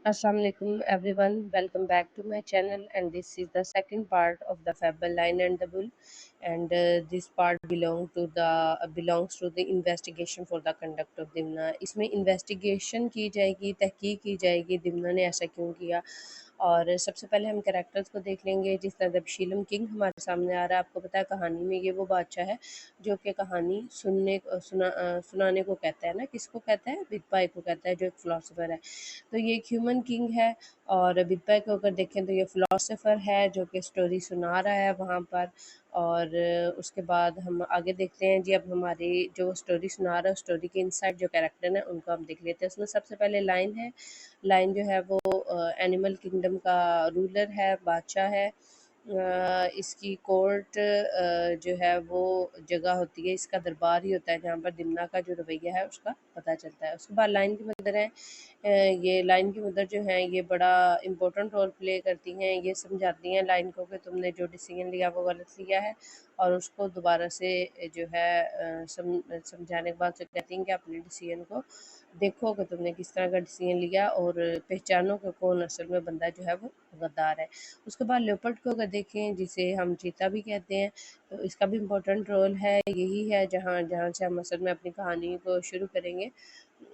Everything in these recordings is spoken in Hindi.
Assalamu alaikum everyone. Welcome back to my channel, and this is the second part of the Fable Lion and the Bull, and this part belongs to the investigation for the conduct of Dimna. इसमें investigation की जाएगी, तहकीक की जाएगी दिमना ने ऐसा क्यों किया। और सबसे पहले हम कैरेक्टर्स को देख लेंगे। जिस तरह शीलम किंग हमारे सामने आ रहा है, आपको पता है कहानी में ये वो बादशाह है जो कि कहानी सुनाने को कहता है ना, किसको कहता है, बिग बाई को कहता है, जो एक फिलोसोफर है। तो ये एक ह्यूमन किंग है, और बिग बाई को अगर देखें तो ये फिलोसोफर है जो कि स्टोरी सुना रहा है वहाँ पर। और उसके बाद हम आगे देखते हैं जी। अब हमारी जो स्टोरी सुना रहा है, स्टोरी के इनसाइड जो कैरेक्टर है उनको हम देख लेते हैं। उसमें सबसे पहले लाइन है। लाइन जो है वो एनिमल किंगडम का रूलर है, बादशाह है। इसकी कोर्ट जो है वो जगह होती है, इसका दरबार ही होता है जहाँ पर दिमना का जो रवैया है उसका पता चलता है। उसके बाद लाइन की मदर है। ये लाइन की मदर जो हैं ये बड़ा इम्पोर्टेंट रोल प्ले करती हैं। ये समझाती हैं लाइन को कि तुमने जो डिसीजन लिया वो गलत लिया है, और उसको दोबारा से जो है समझाने के बाद से कहती हैं कि अपने डिसीजन को देखो कि तुमने किस तरह का डिसीजन लिया, और पहचानो कि कौन असल में बंदा जो है वो गद्दार है। उसके बाद लेपर्ड को अगर देखें, जिसे हम चीता भी कहते हैं, तो इसका भी इम्पोर्टेंट रोल है। यही है जहाँ जहाँ से हम असल में अपनी कहानी को शुरू करेंगे।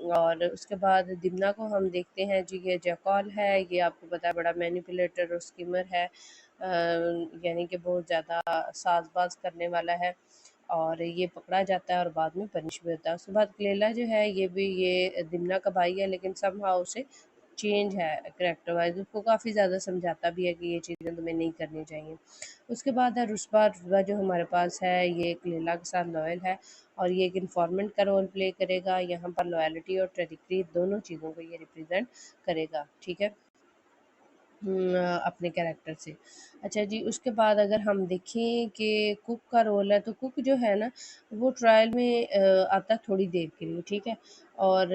और उसके बाद दिमना को हम देखते हैं जी। ये जैकॉल है, ये आपको पता है बड़ा मैनिपुलेटर और स्कीमर है, यानी कि बहुत ज़्यादा साजबाज करने वाला है, और ये पकड़ा जाता है और बाद में पनिश भी होता है। उसके बाद क्लेला जो है ये दिमना का भाई है, लेकिन समहाउ उसे चेंज है करेक्टर वाइज। उसको काफ़ी ज़्यादा समझाता भी है कि ये चीज़ें तुम्हें नहीं करनी चाहिए। उसके बाद है रुस्बा। रुस्बा जो हमारे पास है ये क्लेला के साथ लॉयल है, और ये एक इन्फॉर्मेंट का रोल प्ले करेगा। यहाँ पर लॉयल्टी और ट्रेडिक्री दोनों चीज़ों को ये रिप्रेजेंट करेगा, ठीक है, अपने कैरेक्टर से। अच्छा जी, उसके बाद अगर हम देखें कि कुक का रोल है, तो कुक जो है ना वो ट्रायल में आता है थोड़ी देर के लिए, ठीक है। और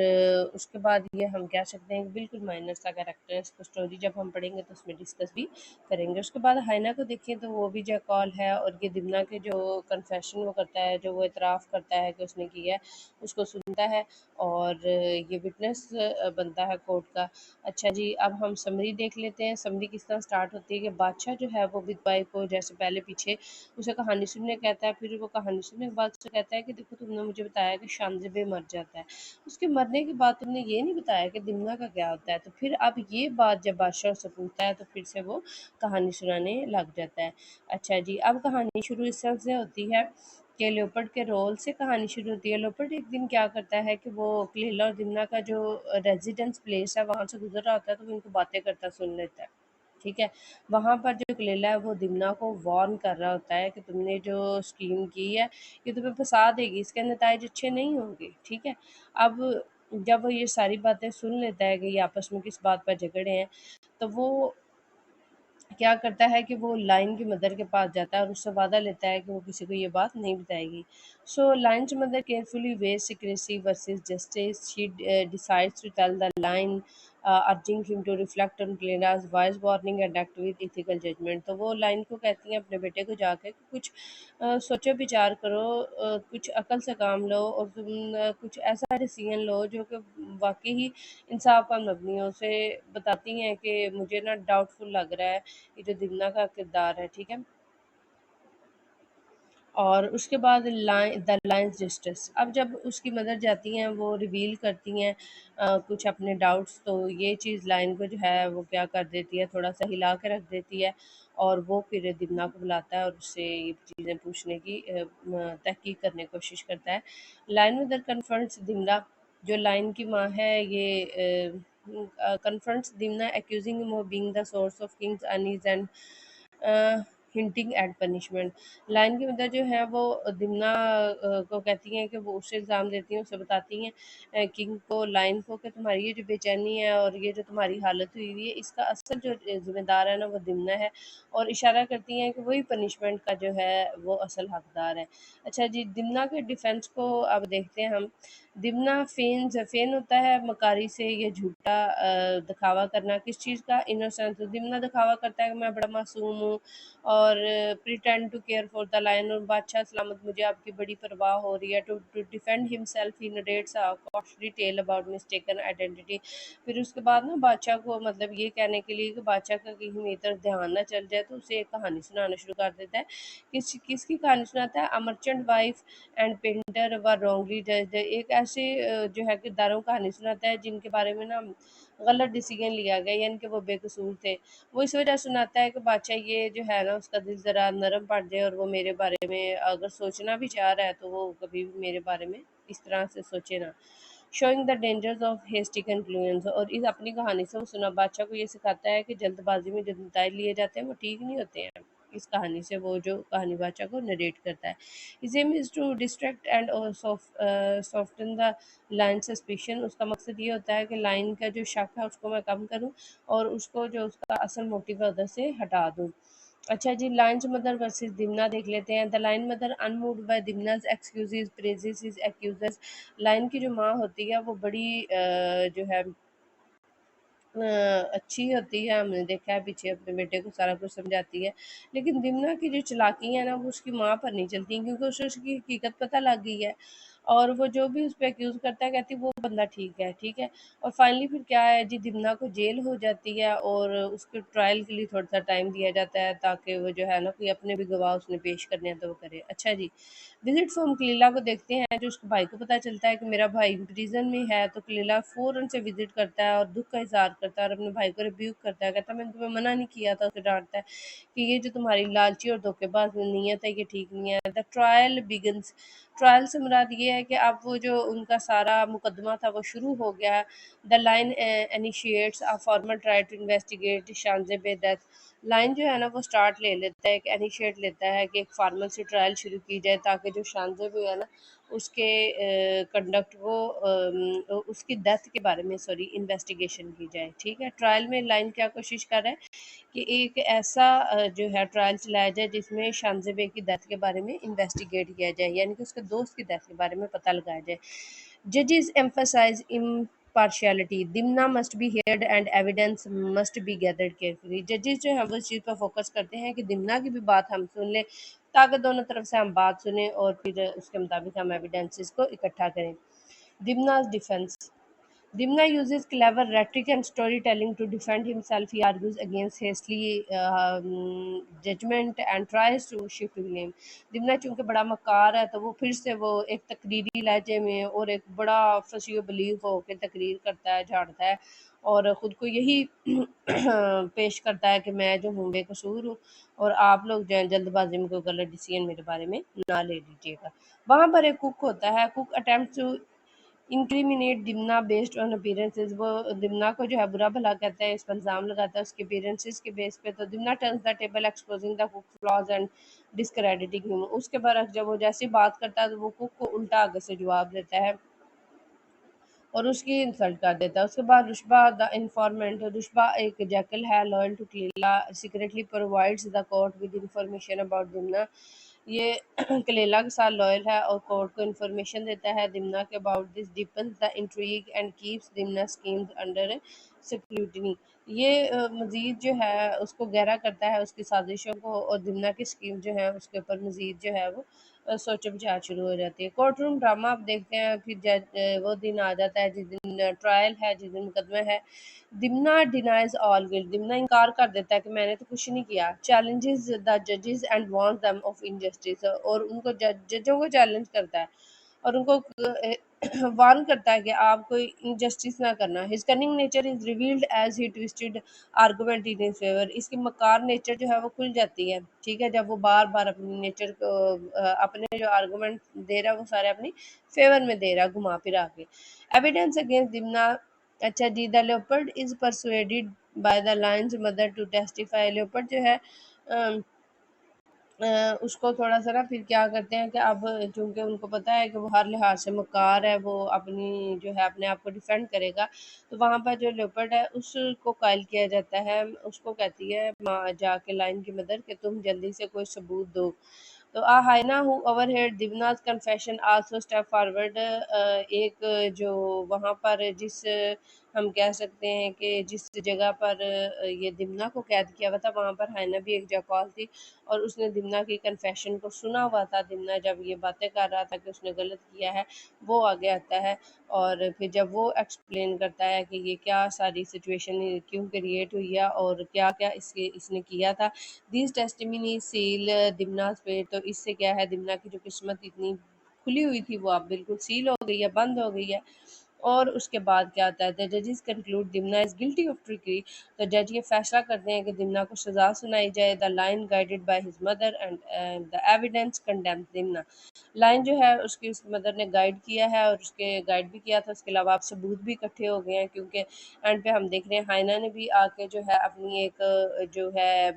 उसके बाद ये हम कह सकते हैं कि बिल्कुल माइनर सा कैरेक्टर है। इसको स्टोरी जब हम पढ़ेंगे तो उसमें डिस्कस भी करेंगे। उसके बाद हाइना को देखें तो वो भी जयकॉल है, और ये दिमना के जो कन्फेशन वो करता है, जो वो इतराफ़ करता है कि उसने किया है, उसको सुनता है, और ये विटनेस बनता है कोर्ट का। अच्छा जी, अब हम समरी देख लेते हैं। समरी किस तरह स्टार्ट होती है कि बादशाह जो है वो बिग बाई को जैसे पहले पीछे उसे कहानी सुनने कहता है, फिर वो कहानी सुनने के बाद उसे कहता है कि देखो तुमने मुझे बताया कि शानज़ेबे मर जाता है, उसके मरने के बाद तुमने ये नहीं बताया कि दिमना का क्या होता है। तो फिर अब ये बात जब बादशाह उससे पूछता है तो फिर से वो कहानी सुनाने लग जाता है। अच्छा जी, अब कहानी शुरू इस तरह से होती है कि लियोपर्ड के रोल से कहानी शुरू होती है। लियोपर्ड एक दिन क्या करता है कि वो क्लेला और दिमना का जो रेजिडेंस प्लेस है वहाँ से गुजर रहा होता है, तो वो इनको बातें करता सुन लेता है, ठीक है। वहाँ पर जो क्लेला है वो दिमना को वार्न कर रहा होता है कि तुमने जो स्कीम की है ये तुम्हें फंसा देगी, इसके नताइज अच्छे नहीं होंगे, ठीक है। अब जब वो ये सारी बातें सुन लेता है कि ये आपस में किस बात पर झगड़े हैं, तो वो क्या करता है कि वो लाइन की मदर के पास जाता है और उससे वादा लेता है कि वो किसी को ये बात नहीं बताएगी। So lion's mother carefully weighs secrecy versus justice. She decides to tell the lion, urging him to reflect on क्लेरा's wise warning and act with ethical judgment। तो वो लाइन को कहती हैं अपने बेटे को जाकर कि कुछ सोचो विचार करो, कुछ अकल से काम लो, और तुम कुछ ऐसा डिसीजन लो जो कि वाकई ही इंसाफ पर मबनी हो। उसे बताती हैं कि मुझे ना डाउटफुल लग रहा है ये जो दिमना का किरदार है, ठीक है। और उसके बाद द लाइन्स जस्टिस। अब जब उसकी मदर जाती हैं वो रिवील करती हैं कुछ अपने डाउट्स, तो ये चीज़ लाइन को जो है वो क्या कर देती है, थोड़ा सा हिला के रख देती है, और वो फिर दिमना को बुलाता है और उससे ये चीज़ें पूछने की तहकीक करने की कोशिश करता है। Lion mother confronts Dimna. जो लाइन की माँ है ये confronts Dimna, accusing him of being the source of king's unease and hinting at punishment. Lion की मदर जो है वो दिमना को कहती हैं कि वो उसे इल्ज़ाम देती हैं, उसे बताती हैं किंग को, लाइन को, कि तुम्हारी ये जो बेचैनी है और ये जो तुम्हारी हालत हुई हुई है इसका असल जो ज़िम्मेदार है ना वो दिमना है, और इशारा करती हैं कि वही पनिशमेंट का जो है वो असल हकदार है। अच्छा जी, दिमना के डिफेंस को अब देखते हैं हम। दिमना फेन होता है मकारी से, ये झूठा दिखावा करना किस चीज़ का, इनोसेंस। तो दिमना दिखावा करता है कि मैं बड़ा मासूम हूँ, और pretend to care for the lion, और बादशाह सलामत मुझे आपकी बड़ी परवाह हो रही है। To to defend himself he narrates a cautionary tale about mistaken identity. फिर उसके बाद ना बादशाह को मतलब ये कहने के लिए कि बादशाह का कहीं मेरी तरफ ध्यान ना चल जाए, तो उसे एक कहानी सुनाना शुरू कर देता है। किसकी कहानी सुनाता है? A merchant wife and painter व रॉन्गली जज्ड। एक ऐसे जो है किरदारों की कहानी सुनाता है जिनके बारे में ना गलत डिसीजन लिया गया, यानी कि वो बेकसूर थे। वो इस वजह सुनाता है कि बादशाह ये जो है ना उसका दिल ज़रा नरम पड़ जाए, और वो मेरे बारे में अगर सोचना भी चाह रहा है तो वो कभी भी मेरे बारे में इस तरह से सोचे ना। Showing the dangers of hasty conclusions, और इस अपनी कहानी से वो सुना बादशाह को ये सिखाता है कि जल्दबाजी में जो नतज लिए जाते हैं वो ठीक नहीं होते हैं। इस कहानी से वो जो कहानी बादशाह को नरेट करता है। His aim is to distract and soften the line suspicion. उसका मकसद ये होता है कि लाइन का जो शक है उसको मैं कम करूं, और उसको जो उसका असल मोटिव है उधर से हटा दूं। अच्छा जी, लाइन्स मदर वर्सेस दिमना देख लेते हैं। The lion mother unmoved by Dimna's excuses presses his accusers. Lion की जो माँ होती है वो बड़ी जो है अच्छी होती है, हमने देखा है पीछे अपने बेटे को सारा कुछ समझाती है। लेकिन दिमना की जो चालाकी है ना वो उसकी माँ पर नहीं चलती, क्योंकि उसे उसकी हकीकत पता लग गई है, और वो जो भी उस पर एक्यूज़ करता है कहती है वो बंदा ठीक है, ठीक है। और फाइनली फिर क्या है जी, दिमना को जेल हो जाती है, और उसके ट्रायल के लिए थोड़ा सा टाइम दिया जाता है ताकि वो जो है ना कोई अपने भी गवाह उसने पेश करने हैं तो वो करे। अच्छा जी, विजिट फ्रॉम कलीला को देखते हैं। जो उसके भाई को पता चलता है कि मेरा भाई प्रिजन में है, तो कलीला फ़ौरन से विजिट करता है और दुख का इज़हार करता है, और अपने भाई को रिब्यूक करता है। कहता है मैंने तुम्हें मना नहीं किया था, उसे डाँटता है कि ये जो तुम्हारी लालची और धोखेबाज नीयत है ये ठीक नहीं है। The trial begins. ट्रायल से मुराद ये है कि अब वो जो उनका सारा मुकदमा था वो शुरू हो गया है। The lion initiates a formal trial to investigate Shanzeb death. Lion जो है ना वो स्टार्ट ले लेता है, एक इनिशिएट लेता है कि एक फार्मल से ट्रायल शुरू की जाए, ताकि जो शानज़ेब है ना उसके कंडक्ट वो उसकी डेथ के बारे में सॉरी इन्वेस्टिगेशन की जाए। ठीक है, ट्रायल में लाइन क्या कोशिश कर रहा है कि एक ऐसा जो है ट्रायल चलाया जाए जिसमें शानज़ेब की डेथ के बारे में इन्वेस्टिगेट किया जाए, यानी कि उसके दोस्त की डेथ के बारे में पता लगाया जाए। Judges emphasize impartiality. Dimna must be heard and evidence must be gathered carefully. Judges जो है वो इस चीज़ पर फोकस करते हैं कि दिमना की भी बात हम सुन लें, ताकि दोनों तरफ से हम बात सुने और फिर उसके मुताबिक हम एविडेंसेस को इकट्ठा करें। दिमना's defense. Dimna uses clever rhetoric and storytelling to defend himself. He argues against hastily judgment and tries to shift blame. Dimna चूंकि बड़ा मक्कार है तो वो फिर से वो एक तकरीरी लहजे में और एक बड़ा फसी बलीफ हो के तकरीर करता है, झाड़ता है, और ख़ुद को यही पेश करता है कि मैं जो हूँ बेकसूर हूँ, और आप लोग जो है जल्दबाजी में कोई गलत डिसीजन मेरे बारे में ना ले लीजिएगा। वहाँ पर एक कुक होता है। Cook attempt to incriminate Dimna based on appearances. वो दिमना को जो है बुरा भला कहता है, इस पर इल्ज़ाम लगाता है उसके अपीयरेंसेस के बेस पे। तो Dimna turns the table exposing the cook flaws and discrediting him. उसके बाद जब वो जैसी बात करता है तो वो कुक को उल्टा आगे से जवाब देता है और उसकी इंसल्ट कर देता है। उसके बाद रुशबा द इन्फॉर्मेंट। रुशबा एक जैकल है loyal to Kalila, secretly provides the court with information about Dimna. ये कलीला के साथ लॉयल है और कोर्ट को इंफॉर्मेशन देता है दिमना के about this deepens the intrigue and keeps Dimna schemes under scrutiny. ये मज़ीद जो है उसको गहरा करता है उसकी साजिशों को, और दिमना की स्कीम जो है उसके ऊपर मज़ीद जो है वो सोचो विचार शुरू हो जाती है। कोर्ट रूम ड्रामा आप देखते हैं। फिर जज वो दिन आ जाता है जिस दिन ट्रायल है, जिस दिन मुकदमा है। Dimna denies all guilt. Dimna इनकार कर देता है कि मैंने तो कुछ नहीं किया। चैलेंजेस द जजेस and warns them of injustice. और उनको जजों को चैलेंज करता है और उनको वार्न करता है कि आप कोई इनजस्टिस ना करना। His cunning nature is revealed as he twisted argument in his favour. इसकी मकार नेचर जो है वो खुल जाती है, ठीक है, जब वो बार बार अपनी नेचर को अपने जो आर्गुमेंट दे रहा है वो सारे अपनी फेवर में दे रहा है घुमा फिरा के। Evidence against Dimna. अच्छा जी, the leopard is persuaded by the lion's mother to testify. Leopard जो है उसको थोड़ा-सा ना फिर क्या करते हैं कि अब चूँकि उनको पता है कि वो हर लिहाज से मक्कार है, वो अपनी जो है अपने आप को डिफेंड करेगा, तो वहाँ पर जो लेपर्ड है उसको कायल किया जाता है। उसको कहती है माँ जाके लायन की मदर कि तुम जल्दी से कोई सबूत दो। तो hyena who overheard Dimna's confession also step forward. एक जो वहाँ पर जिस हम कह सकते हैं कि जिस जगह पर ये दिम्ना को कैद किया हुआ था, वहाँ पर हाइना भी एक जाकौल थी और उसने दिम्ना की कन्फेशन को सुना हुआ था। दिम्ना जब ये बातें कर रहा था कि उसने गलत किया है, वो आगे आता है और फिर जब वो एक्सप्लेन करता है कि ये क्या सारी सिचुएशन क्यों क्रिएट हुई है और क्या क्या इसने किया था। दीज टेस्टिमनी सील दिम्नाज पे, तो इससे क्या है, दिम्ना की जो किस्मत इतनी खुली हुई थी वो अब बिल्कुल सील हो गई है, बंद हो गई है। और उसके बाद क्या आता है, द जजेस conclude Dimna is guilty of trickery. तो जज ये फैसला करते हैं कि दिम्ना को सजा सुनाई जाए। The lion guided by his mother and the evidence condemns Dimna. Lion जो है उसकी उसकी मदर ने गाइड किया है और उसके गाइड भी किया था, उसके अलावा आप सबूत भी इकट्ठे हो गए हैं, क्योंकि एंड पे हम देख रहे हैं हाइना ने भी आके जो है अपनी एक जो है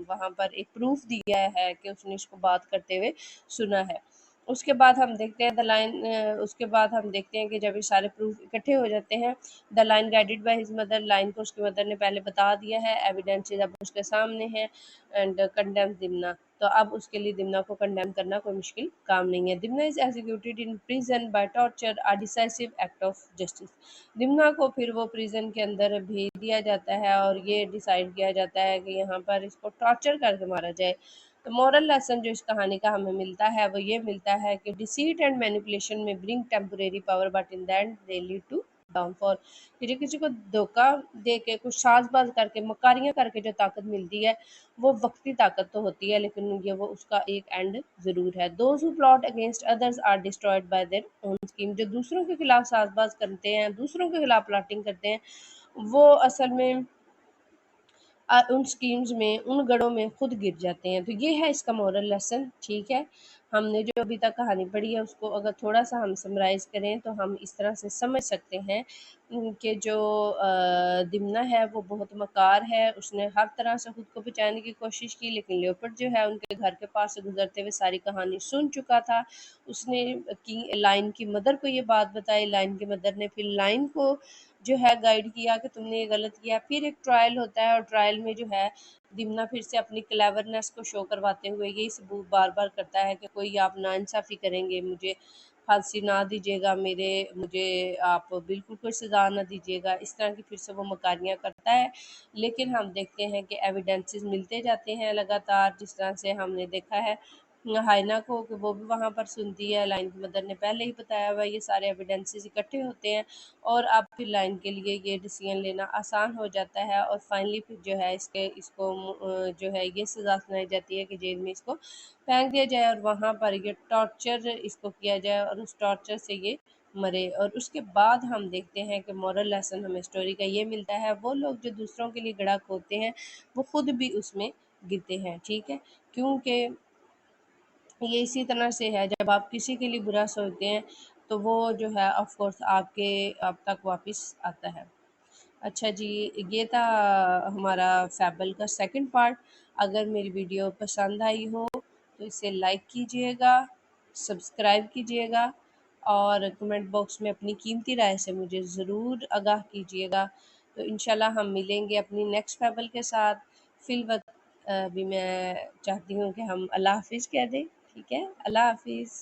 वहाँ पर एक प्रूफ दिया है कि उसने इसको बात करते हुए सुना है। उसके बाद हम देखते हैं द लाइन, उसके बाद हम देखते हैं कि जब ये सारे प्रूफ इकट्ठे हो जाते हैं, the lion guided by his mother, line को उसकी मदर ने पहले बता दिया है, एविडेंसेस अब उसके सामने हैं एंड कंडेम्स दिम्ना। तो अब उसके लिए दिम्ना को कंडेम करना कोई मुश्किल काम नहीं है। Dimna is executed in prison by torture, a decisive act of justice. Dimna को फिर वो प्रिजन के अंदर भेज दिया जाता है और ये डिसाइड किया जाता है कि यहाँ पर इसको टॉर्चर करके मारा जाए। तो मॉरल लेसन जो इस कहानी का हमें मिलता है वो ये मिलता है कि deceit and manipulation may bring temporary power but in the end they lead to downfall. कि जो किसी को धोखा दे के कुछ साजबाज करके मकारियाँ करके जो ताकत मिलती है वो वक्ती ताकत तो होती है, लेकिन ये वो उसका एक एंड ज़रूर है। Those who plot against others are destroyed by their own scheme. जो दूसरों के खिलाफ साजबाज करते हैं, दूसरों के खिलाफ प्लॉटिंग करते हैं, वो असल में उन स्कीम्स में, उन गढ़ों में खुद गिर जाते हैं। तो ये है इसका मॉरल लेसन, ठीक है। हमने जो अभी तक कहानी पढ़ी है उसको अगर थोड़ा सा हम समराइज़ करें तो हम इस तरह से समझ सकते हैं कि जो दिम्ना है वो बहुत मकार है। उसने हर तरह से खुद को बचाने की कोशिश की, लेकिन लियोपर्ड जो है उनके घर के पास से गुजरते हुए सारी कहानी सुन चुका था। उसने की लाइन की मदर को ये बात बताई, लाइन की मदर ने फिर लाइन को जो है गाइड किया कि तुमने ये गलत किया। फिर एक ट्रायल होता है और ट्रायल में जो है दिम्ना फिर से अपनी क्लेवरनेस को शो करवाते हुए यही सबूत बार बार करता है कि कोई आप नाइंसाफ़ी करेंगे, मुझे फांसी ना दीजिएगा, मुझे आप बिल्कुल कोई सज़ा ना दीजिएगा। इस तरह की फिर से वो मकारियाँ करता है, लेकिन हम देखते हैं कि एविडेंसेस मिलते जाते हैं लगातार, जिस तरह से हमने देखा है हाइना को कि वो भी वहाँ पर सुनती है। लाइन की मदर ने पहले ही बताया हुआ है, ये सारे एविडेंसेस इकट्ठे होते हैं और अब फिर लाइन के लिए ये डिसीजन लेना आसान हो जाता है और फाइनली फिर जो है इसको जो है ये सज़ा सुनाई जाती है कि जेल में इसको फेंक दिया जाए और वहाँ पर ये टॉर्चर इसको किया जाए और उस टॉर्चर से ये मरे। और उसके बाद हम देखते हैं कि मॉरल लेसन हमें स्टोरी का ये मिलता है, वो लोग जो दूसरों के लिए गड़ा खोदते हैं वो खुद भी उसमें गिरते हैं, ठीक है। क्योंकि ये इसी तरह से है, जब आप किसी के लिए बुरा सोचते हैं तो वो जो है ऑफ कोर्स आप तक वापस आता है। अच्छा जी, ये था हमारा फैबल का सेकंड पार्ट। अगर मेरी वीडियो पसंद आई हो तो इसे लाइक कीजिएगा, सब्सक्राइब कीजिएगा और कमेंट बॉक्स में अपनी कीमती राय से मुझे ज़रूर आगाह कीजिएगा। तो इंशाल्लाह हम मिलेंगे अपनी नेक्स्ट फैबल के साथ। फिल वक्त अभी मैं चाहती हूँ कि हम अल्लाह हाफिज़ कह दें, ठीक है? अल्लाह हाफिज़।